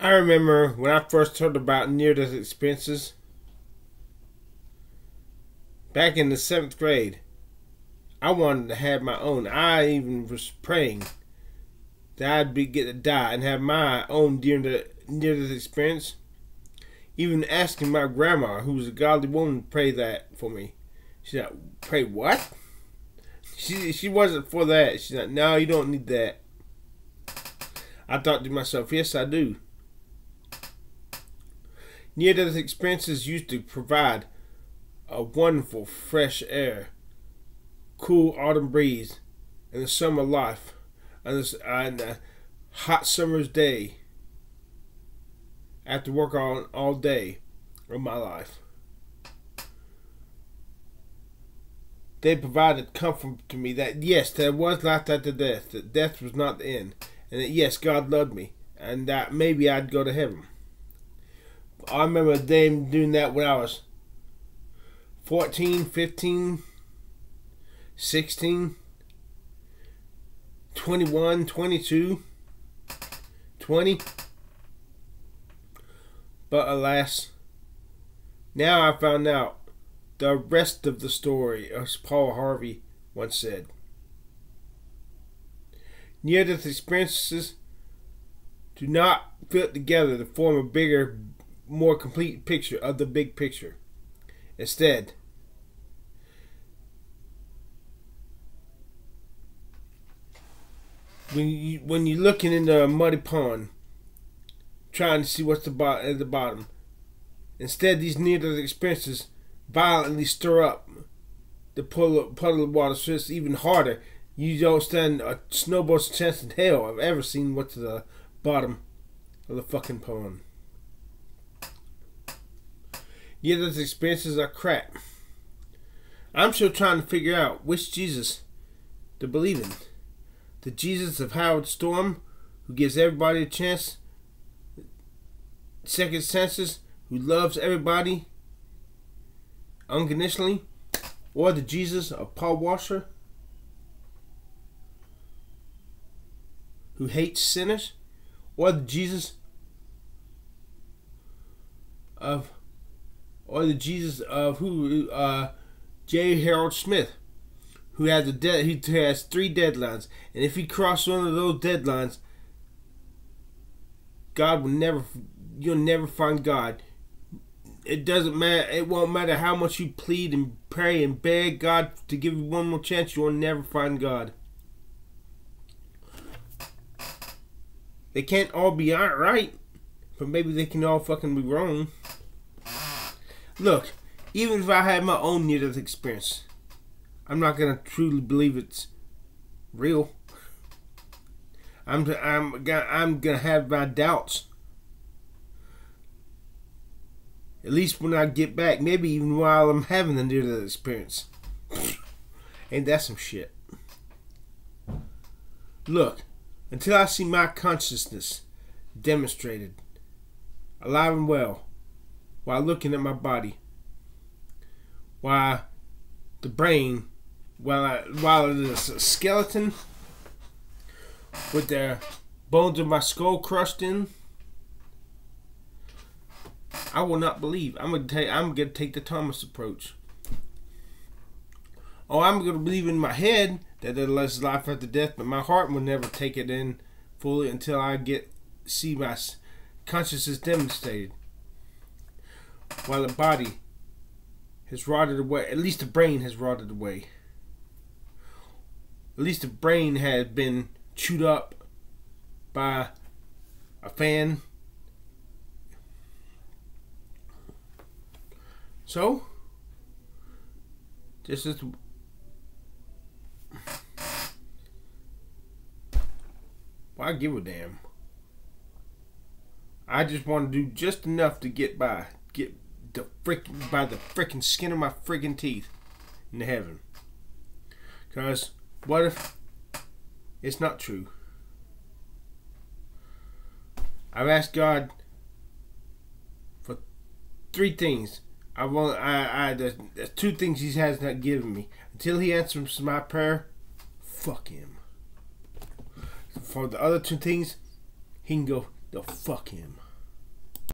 I remember when I first heard about near-death experiences back in the 7th grade. I wanted to have my own. I even was praying that get to die and have my own near-death experience. Even asking my grandma, who was a godly woman, to pray that for me. She said, "Pray what?" She wasn't for that. She said, "No, you don't need that." I thought to myself, yes, I do. Near-death experiences used to provide a wonderful fresh air, cool autumn breeze, and the summer life, and a hot summer's day after work all day of my life. They provided comfort to me that yes, there was life after death, that death was not the end, and that yes, God loved me, and that maybe I'd go to heaven. I remember them doing that when I was 14, 15, 16, 21, 22, 20. But alas, now I found out the rest of the story, as Paul Harvey once said. Near-death experiences do not fit together to form a bigger, more complete picture of the big picture. Instead, when you're looking into a muddy pond, trying to see what's at the bottom, instead these near-death experiences violently stir up the puddle of water, so it's even harder. You don't stand a snowball's chance in hell of ever seeing what's at the bottom of the fucking pond. Near-death experiences are crap. I'm still trying to figure out which Jesus to believe in. The Jesus of Howard Storm, who gives everybody a chance, second chances, who loves everybody unconditionally, or the Jesus of Paul Washer, who hates sinners, or the Jesus of who J. Harold Smith, who has 3 deadlines, and if he crosses one of those deadlines, you'll never find God. It doesn't matter. It won't matter how much you plead and pray and beg God to give you one more chance. You will never find God. They can't all be right, but maybe they can all fucking be wrong. Look, even if I had my own near-death experience, I'm not gonna truly believe it's real. I'm gonna have my doubts. At least when I get back, maybe even while I'm having the near-death experience. Ain't that some shit? Look, until I see my consciousness demonstrated, alive and well, while looking at my body, while the brain, while it is a skeleton with the bones of my skull crushed in, I will not believe. I'm gonna take the Thomas approach. Oh, I'm gonna believe in my head that there's life after death, but my heart will never take it in fully until I see my consciousness demonstrated. While the body has rotted away, at least the brain has rotted away. At least the brain has been chewed up by a fan. So, this is why give a damn. I just want to do just enough to get by the freaking skin of my freaking teeth into heaven. Because what if it's not true? I've asked God for 3 things. There's 2 things He has not given me. Until He answers my prayer, fuck Him. For the other 2 things, He can go the fuck Him.